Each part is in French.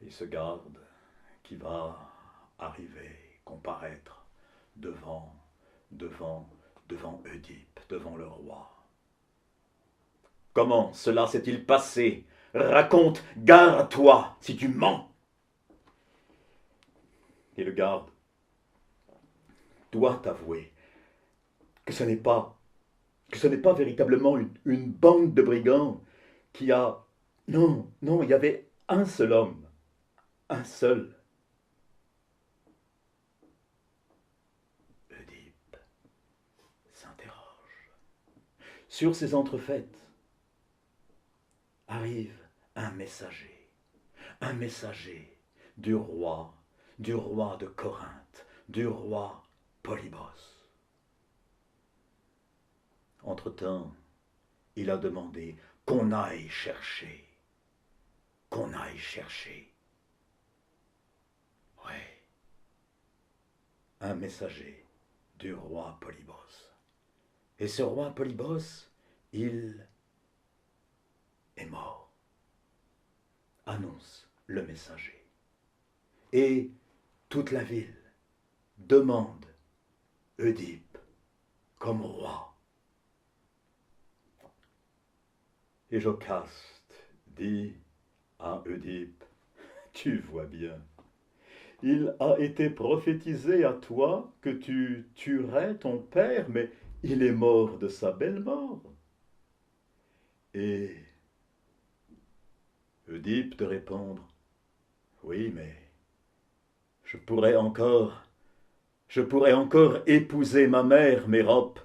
Et ce garde qui va arriver, comparaître devant, devant, devant Oedipe, devant le roi. Comment cela s'est-il passé? Raconte, gare-toi si tu mens. Et le garde doit avouer que ce n'est pas, véritablement une bande de brigands qui a... Non, non, il y avait un seul homme, un seul. Oedipe s'interroge. Sur ces entrefaites arrive un messager du roi de Corinthe, du roi Polybos. Entre-temps, il a demandé qu'on aille chercher. Ouais, un messager du roi Polybos. Et ce roi Polybos, il est mort, annonce le messager. Et toute la ville demande Oedipe comme roi. Et Jocaste dit à Oedipe, tu vois bien, il a été prophétisé à toi que tu tuerais ton père, mais il est mort de sa belle mort. Et Oedipe de répondre, oui, mais je pourrais encore épouser ma mère, Mérope,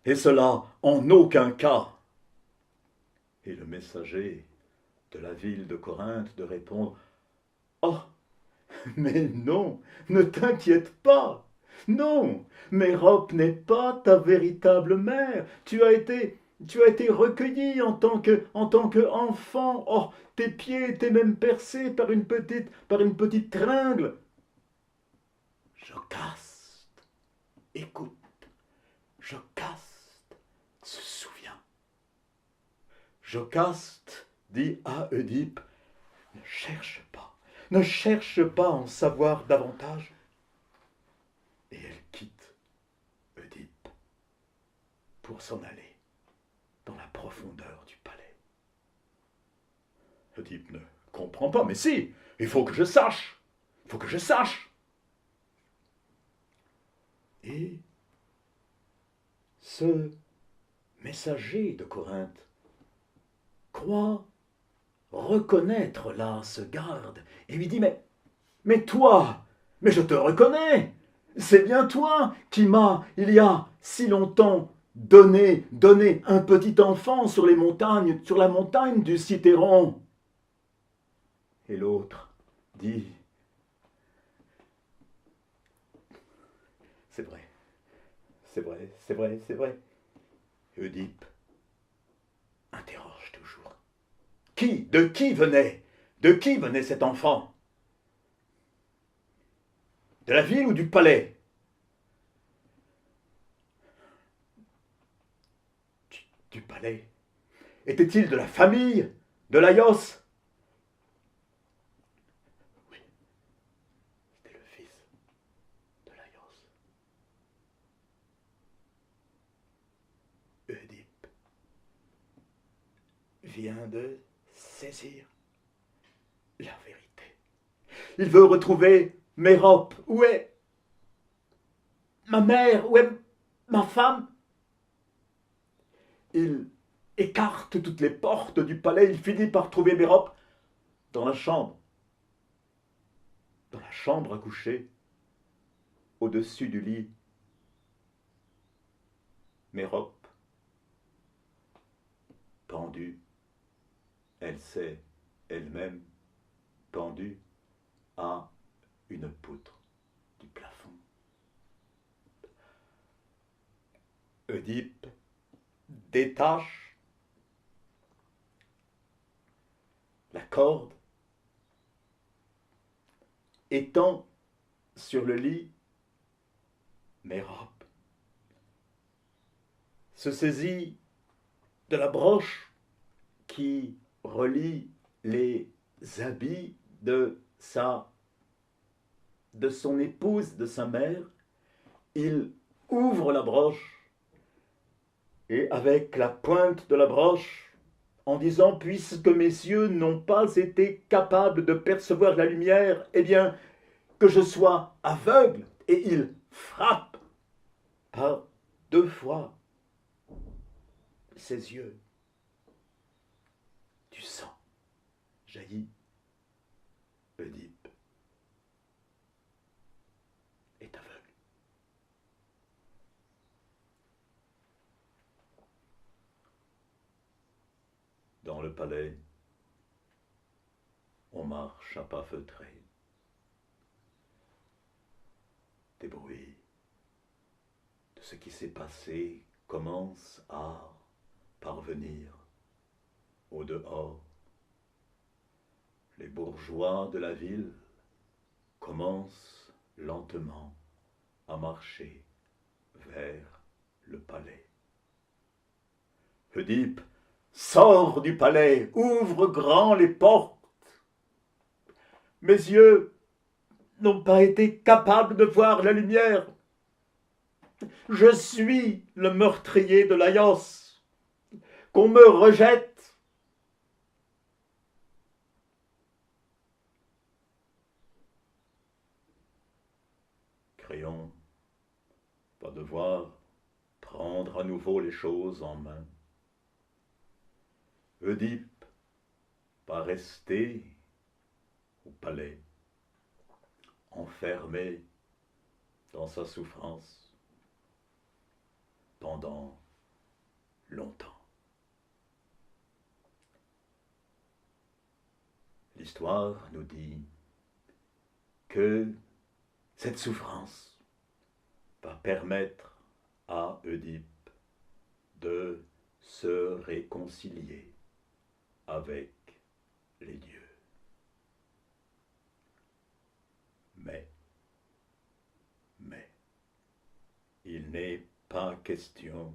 et cela en aucun cas. Et le messager de la ville de Corinthe de répondre, oh, mais non, ne t'inquiète pas. Non, Mérope n'est pas ta véritable mère. Tu as été recueilli en tant que enfant. Oh, tes pieds étaient même percés par une petite tringle. Jocaste, écoute, Jocaste se souvient. Jocaste dit à Oedipe, ne cherche pas à en savoir davantage. Et elle quitte Oedipe pour s'en aller dans la profondeur du palais. Oedipe ne comprend pas, mais si, il faut que je sache, Et ce messager de Corinthe croit reconnaître là ce garde et lui dit, mais toi, mais je te reconnais, c'est bien toi qui m'as, il y a si longtemps, donné un petit enfant sur la montagne du Cithéron. Et l'autre dit, c'est vrai, c'est vrai. Oedipe interroge toujours. De qui venait cet enfant? De la ville ou du palais? Du palais. Était-il de la famille de Laios? Oui, c'était le fils de Laios. Oedipe vient de saisir la vérité. Il veut retrouver Mérope. Où est ma mère? Où est ma femme? Il écarte toutes les portes du palais. Il finit par trouver Mérope dans la chambre. Dans la chambre à coucher, au-dessus du lit. Mérope, pendue, elle s'est elle-même pendue à une poutre du plafond. Oedipe détache la corde, étend sur le lit. Mérope se saisit de la broche qui relie les habits de de son épouse, de sa mère, il ouvre la broche et avec la pointe de la broche, en disant « Puisque mes yeux n'ont pas été capables de percevoir la lumière, eh bien, que je sois aveugle !» Et il frappe par 2 fois ses yeux. Du sang jaillit. Oedipe est aveugle. Dans le palais, on marche à pas feutrés. Des bruits de ce qui s'est passé commencent à parvenir au dehors. Les bourgeois de la ville commencent lentement à marcher vers le palais. Oedipe sort du palais, ouvre grand les portes. Mes yeux n'ont pas été capables de voir la lumière. Je suis le meurtrier de Laïos. Qu'on me rejette. Créon va devoir prendre à nouveau les choses en main. Oedipe va rester au palais, enfermé dans sa souffrance pendant longtemps. L'histoire nous dit que cette souffrance va permettre à Oedipe de se réconcilier avec les dieux. Mais, il n'est pas question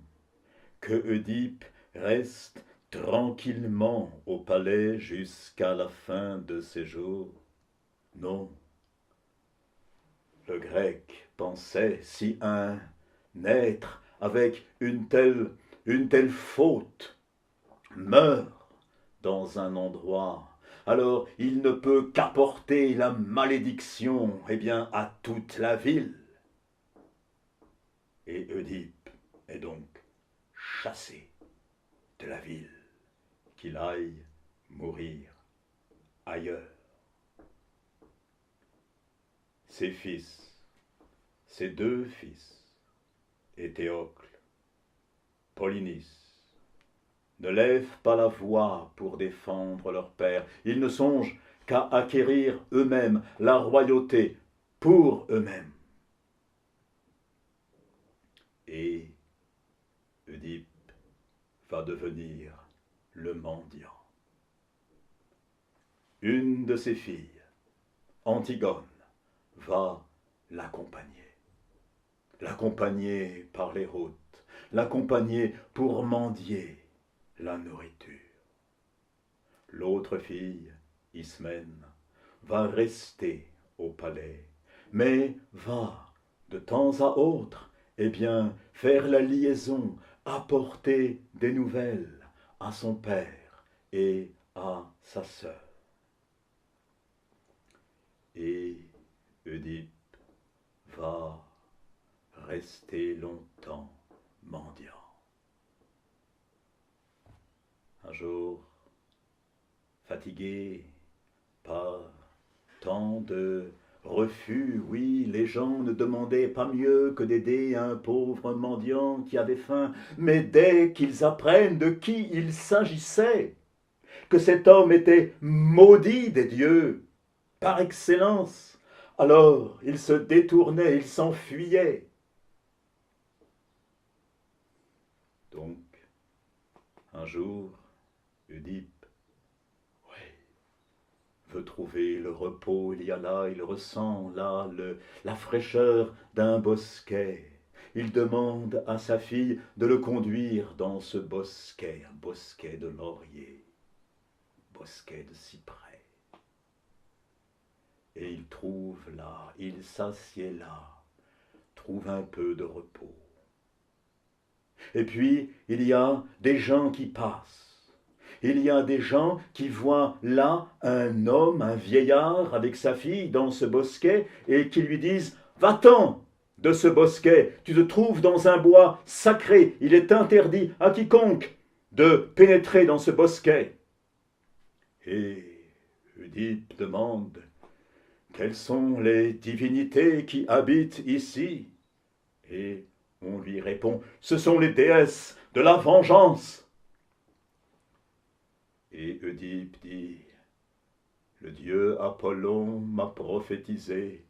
que Oedipe reste tranquillement au palais jusqu'à la fin de ses jours. Non. Le grec pensait, si un être avec une telle faute meurt dans un endroit, alors il ne peut qu'apporter la malédiction, à toute la ville. Et Oedipe est donc chassé de la ville, qu'il aille mourir ailleurs. Ses ses 2 fils, Éthéocle, Polynice, ne lèvent pas la voix pour défendre leur père. Ils ne songent qu'à acquérir eux-mêmes la royauté pour eux-mêmes. Et Oedipe va devenir le mendiant. Une de ses filles, Antigone, va l'accompagner par les routes, l'accompagner pour mendier la nourriture. L'autre fille, Ismène, va rester au palais, mais va, de temps à autre, faire la liaison, apporter des nouvelles à son père et à sa sœur. Et Oedipe va rester longtemps mendiant. Un jour, fatigué par tant de refus, oui, les gens ne demandaient pas mieux que d'aider un pauvre mendiant qui avait faim, mais dès qu'ils apprennent de qui il s'agissait, que cet homme était maudit des dieux, par excellence, alors ils se détournaient, ils s'enfuyaient. Donc, un jour, Oedipe veut trouver le repos, il y a là, il ressent là la fraîcheur d'un bosquet. Il demande à sa fille de le conduire dans ce bosquet, un bosquet de laurier, bosquet de cyprès. et il trouve là, il s'assied là, trouve un peu de repos. Et puis, il y a des gens qui passent. Il y a des gens qui voient là un homme, un vieillard avec sa fille dans ce bosquet et qui lui disent « Va-t'en de ce bosquet, tu te trouves dans un bois sacré, il est interdit à quiconque de pénétrer dans ce bosquet. » Et Oedipe demande « Quelles sont les divinités qui habitent ici ?» Et on lui répond « Ce sont les déesses de la vengeance. » Et Oedipe dit « Le dieu Apollon m'a prophétisé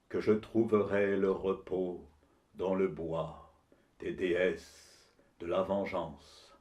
que je trouverai le repos dans le bois des déesses de la vengeance. »